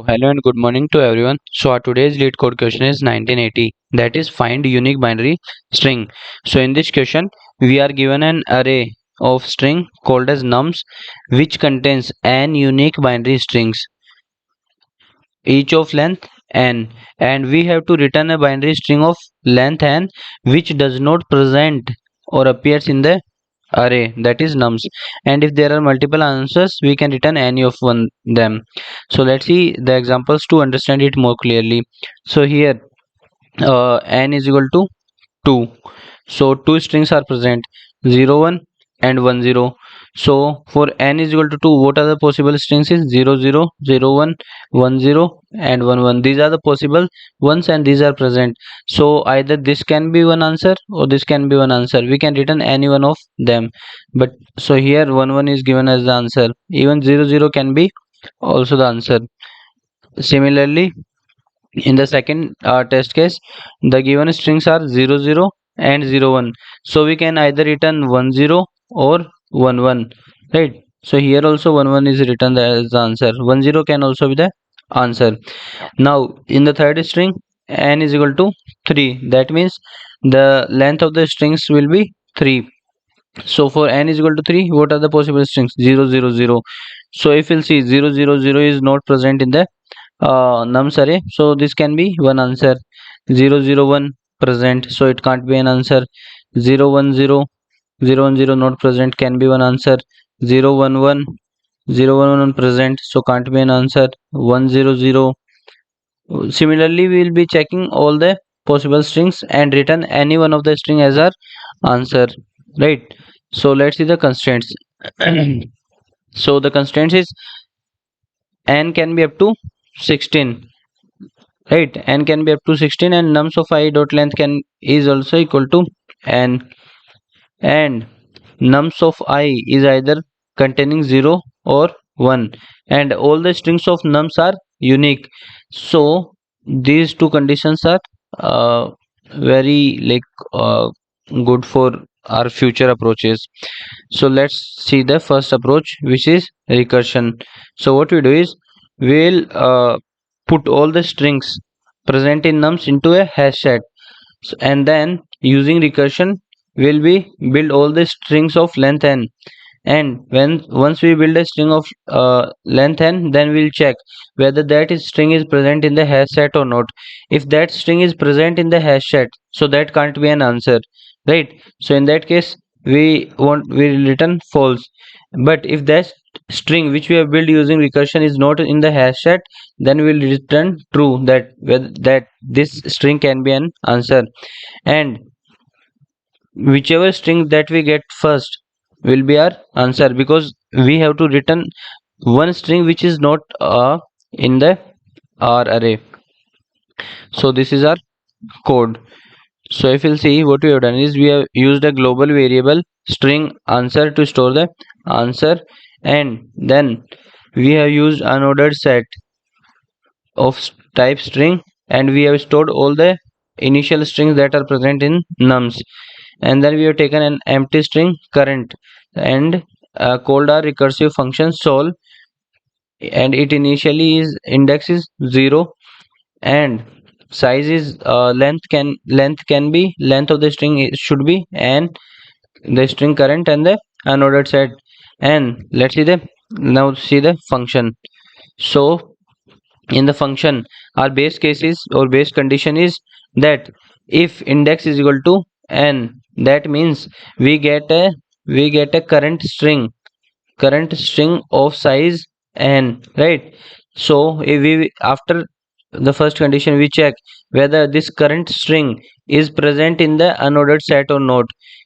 Hello and good morning to everyone. So our today's lead code question is 1980, that is find unique binary string. So in this question we are given an array of string called as nums which contains n unique binary strings, each of length n, and we have to return a binary string of length n which does not present or appears in the array, that is nums. And if there are multiple answers we can return any of one them. So let's see the examples to understand it more clearly. So here n is equal to 2. So two strings are present, 0 1 and 1 0. So for n is equal to 2, what are the possible strings is 0 0 0 1 1 0 and 1 1. These are the possible ones and these are present. So either this can be one answer or this can be one answer, we can return any one of them. But so here 1 1 is given as the answer, even 0 0 can be also the answer. Similarly, in the second test case, the given strings are 0 0 and 0 1. So we can either return 1 0 or 1 1, right? So here also 1 1 is written as the answer. 1 0 can also be the answer. Now in the third string, n is equal to 3. That means the length of the strings will be 3. So for n is equal to 3, what are the possible strings? 0 0 0. So if you'll see 0 0 0 is not present in the nums array, so this can be one answer. 0 0 1 present, so it can't be an answer. 0 1 0 0 1 0 not present, can be one answer. 0 1 1 0 1 1 present, so can't be an answer. 1 0 0. Similarly we will be checking all the possible strings and return any one of the string as our answer, right? So let's see the constraints. So the constraints is n can be up to 16, right? N can be up to 16 and nums of I dot length can is also equal to n, and nums of I is either containing 0 or 1, and all the strings of nums are unique. So these two conditions are very good for our future approaches. So let's see the first approach, which is recursion. So what we do is we'll put all the strings present in nums into a hash set. And then using recursion we'll be build all the strings of length n, and when once we build a string of length n, then we'll check whether string is present in the hash set or not. If that string is present in the hash set, so that can't be an answer, right? So in that case we will return false. But if that string which we have built using recursion is not in the hash set, then we will return true, that that this string can be an answer. And whichever string that we get first will be our answer, because we have to return one string which is not in the our array. So this is our code. So if you'll see, what we have done is we have used a global variable string answer to store the answer, and then we have used unordered set of type string, and we have stored all the initial strings that are present in nums. And then we have taken an empty string current and called our recursive function sol, and it initially is index is 0, and size is length can be length of the string should be, and the string current and the unordered set. And let's see the now see the function. So in the function, our base case is or base condition is that if index is equal to n, that means we get a current string of size n, right? So if we after the first condition we check whether this current string is present in the unordered set or not.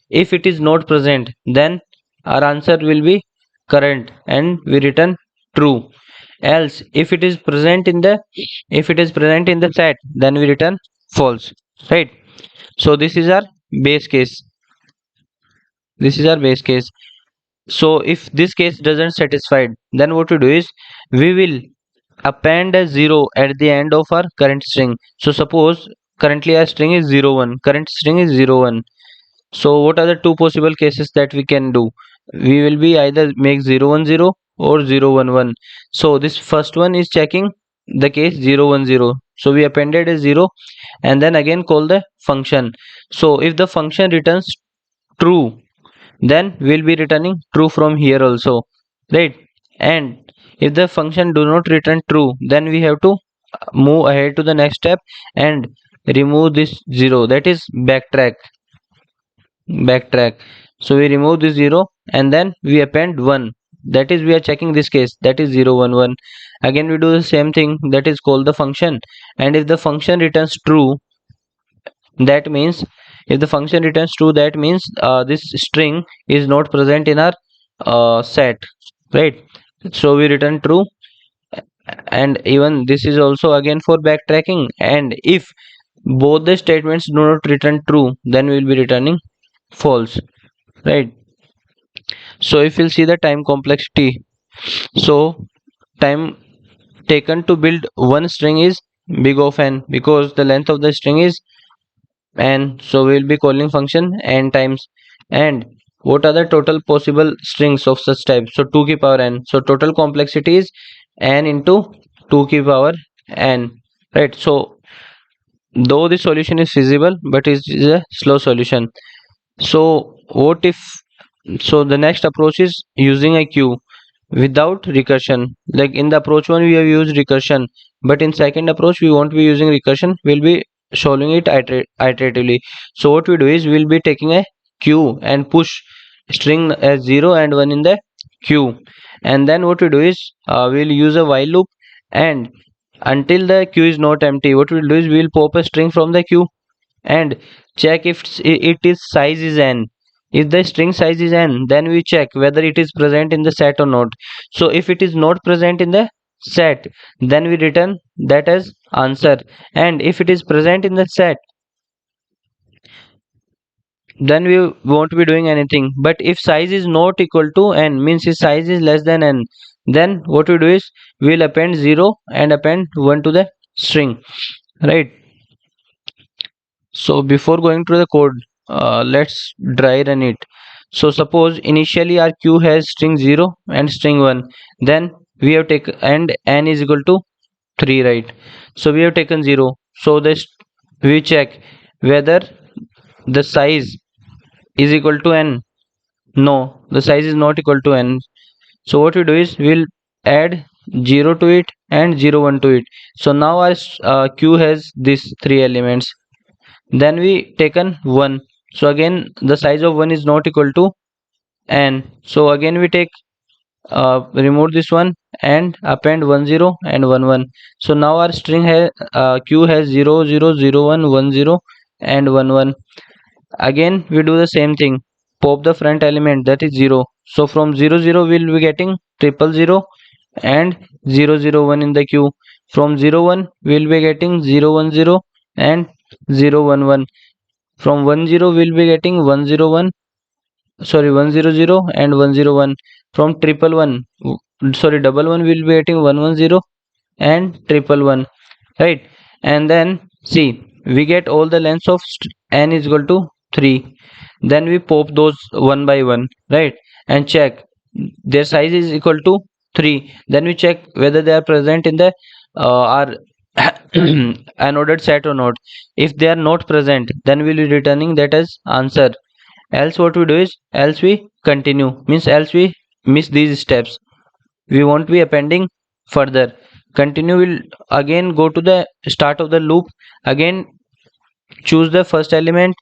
If it is not present, then our answer will be current and we return true. Else if it is present in the set, then we return false, right? So this is our base case. So if this case doesn't satisfied, then what we do is we will append a 0 at the end of our current string. So suppose currently our string is 0 1, current string is 0 1. So what are the two possible cases that we can do? We will be either make 0 1 0 or 0 1 1. So this first one is checking the case 0 1 0. So we appended a 0 and then again call the function. So if the function returns true, then we'll be returning true from here also, right? And if the function do not return true, then we have to move ahead to the next step and remove this 0, that is backtrack. So we remove this 0 and then we append 1, that is we are checking this case, that is 0 1 1. Again we do the same thing, that is call the function, and if the function returns true, that means if the function returns true, that means this string is not present in our set, right? So we return true, and even this is also again for backtracking, and if both the statements do not return true, then we will be returning false, right? So if we'll see the time complexity, so time taken to build one string is big of n, because the length of the string is n, so we will be calling function n times. And what are the total possible strings of such type? So 2 की power n, so total complexity is n into 2 की power n, right? So though the solution is feasible, but it is a slow solution. So what if, so the next approach is using a queue without recursion. Like in the approach one we have used recursion, but in second approach we won't be using recursion, we'll be solving it iteratively. So what we do is we'll be taking a queue and push string as 0 and 1 in the queue, and then what we do is we'll use a while loop, and until the queue is not empty, what we'll do is we'll pop a string from the queue and check if it is size is n. If the string size is n, then we check whether it is present in the set or not. So if it is not present in the set, then we return that as answer, and if it is present in the set, then we won't be doing anything. But if size is not equal to n, means if size is less than n, then what we do is we'll append 0 and append 1 to the string, right? So before going to the code, let's dry run it. So suppose initially our queue has string 0 and string 1, then we have taken, and n is equal to 3, right? So we have taken 0, so this we check whether the size is equal to n. No, the size is not equal to n. So what we do is we'll add 0 to it and 0 1 to it. So now our queue has these three elements. Then we taken 1, so again the size of 1 is not equal to n, so again we take remove this one and append 1 0 and 1 1. So now our string has queue has 0 0 0 1 1 0 and 1 1. Again we do the same thing, pop the front element, that is 0. So from 0 0 we'll be getting 0 0 0 and 0 0 1 in the queue. From 0 1 we'll be getting 0 1 0 and 0 1 1. From 1 0 we'll be getting 1 0 1, sorry 1 0 0 and 1 0 1. From triple one, sorry double one, we'll be getting 1 1 0 and triple one, right? And then see, we get all the lengths of n is equal to 3. Then we pop those one by one, right? And check their size is equal to 3. Then we check whether they are present in the our unordered set or not. If they are not present, then we'll be returning that as answer. Else what we do is, else we continue, means else we miss these steps, we won't be appending further. Continue will again go to the start of the loop, again choose the first element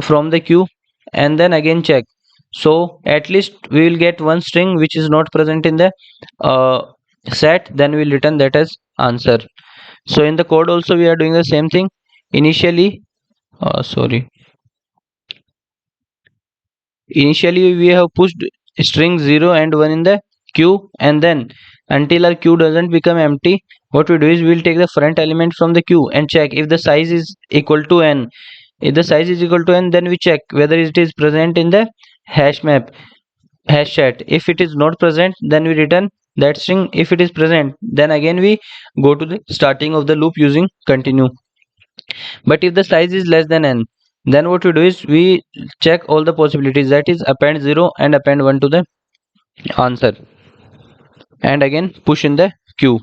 from the queue, and then again check. So at least we will get one string which is not present in the uh, set, then we'll return that as answer. So in the code also we are doing the same thing. Initially initially we have pushed string 0 and 1 in the queue, and then until our queue doesn't become empty, what we do is we'll take the front element from the queue and check if the size is equal to n. If the size is equal to n, then we check whether it is present in the hash map, hash set. If it is not present, then we return that string. If it is present, then again we go to the starting of the loop using continue. But if the size is less than n, then what we do is we check all the possibilities, that is append 0 and append 1 to the answer, and again push in the queue.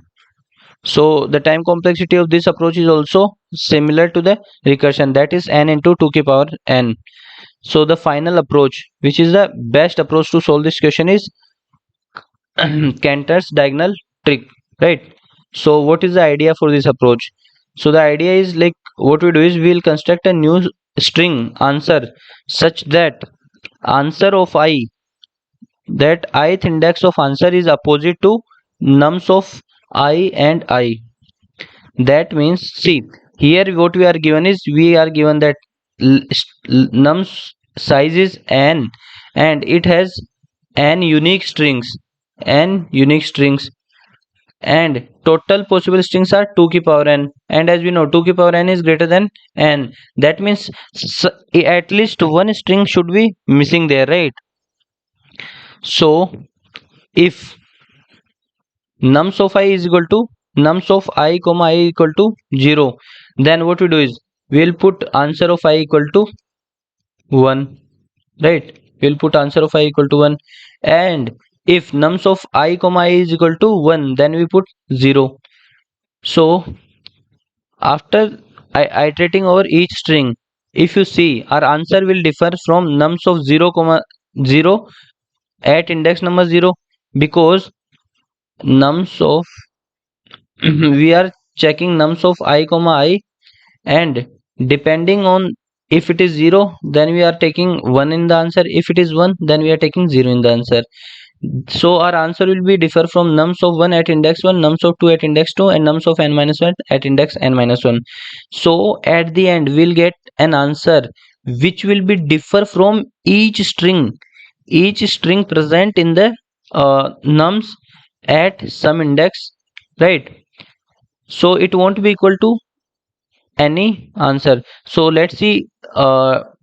So the time complexity of this approach is also similar to the recursion, that is n into 2 to the power n. So the final approach, which is the best approach to solve this question, is Cantor's diagonal trick, right? So what is the idea for this approach? So the idea is like, what we do is we'll construct a new string answer such that answer of I, that ith index of answer is opposite to nums of I and I. That means, see, here what we are given is, we are given that nums size is n, and it has n unique strings, and total possible strings are 2 to the power n, and as we know 2 to the power n is greater than n. That means at least one string should be missing there, right? So if nums of I is equal to nums of I comma I equal to 0, then what we do is we'll put answer of I equal to 1, right? We'll put answer of I equal to 1, and if nums of I comma I is equal to 1, then we put 0. So after iterating over each string, if you see, our answer will differ from nums of 0 comma 0 at index number 0, because nums of we are checking nums of I comma I, and depending on, if it is 0, then we are taking 1 in the answer, if it is 1, then we are taking 0 in the answer. So our answer will be differ from nums of 1 at index 1, nums of 2 at index 2, and nums of n minus 1 at index n minus 1. So at the end we'll get an answer which will be differ from each string present in the nums at some index, right? So it won't be equal to any answer. So let's see,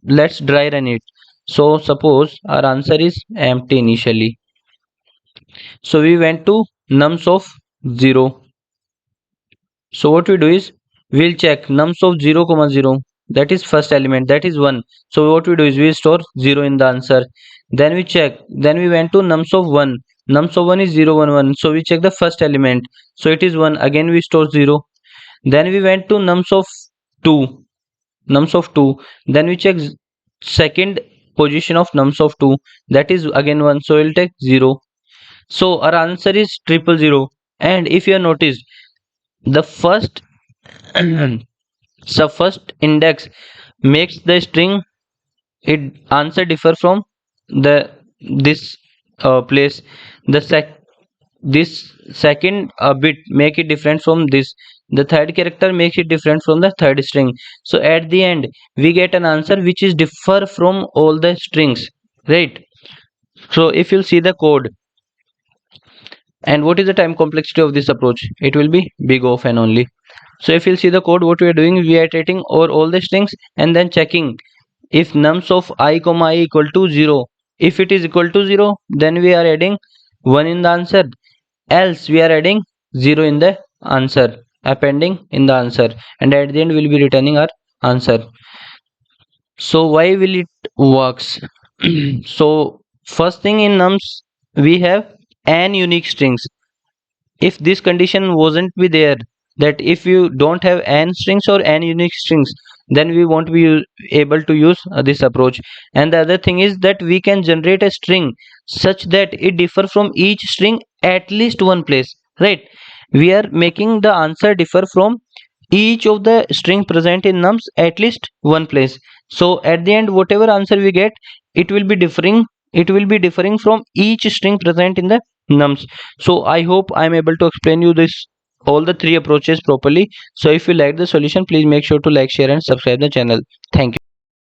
let's dry run it. So suppose our answer is empty initially, so we went to nums of 0. So what we do is we'll check nums of 0 comma 0, that is first element, that is 1. So what we do is we store 0 in the answer. Then we check, then we went to nums of 1. Nums of 1 is 0 1 1, so we check the first element, so it is 1, again we store 0. Then we went to nums of 2, then we check second position of nums of 2, that is again 1, so we'll take 0. So our answer is 000. And if you have noticed, the first so first index makes the string it answer differ from the this place. The this second bit make it different from this, the third character makes it different from the third string. So at the end we get an answer which is differ from all the strings, right? So if you'll see the code, and what is the time complexity of this approach, it will be big O of n only. So if you'll see the code, what we are doing, we are iterating over all the strings and then checking if nums of I comma I equal to 0. If it is equal to 0, then we are adding 1 in the answer, else we are adding 0 in the answer, appending in the answer, and at the end we will be returning our answer. So why will it works? So first thing, in nums we have n unique strings. If this condition wasn't be there, that if you don't have n strings or n unique strings, then we won't be able to use this approach. And the other thing is that we can generate a string such that it differ from each string at least one place, right? We are making the answer differ from each of the string present in nums at least one place. So at the end whatever answer we get, it will be differing from each string present in the nums. So I hope I am able to explain you this all the three approaches properly. So if you like the solution, please make sure to like, share and subscribe the channel. Thank you.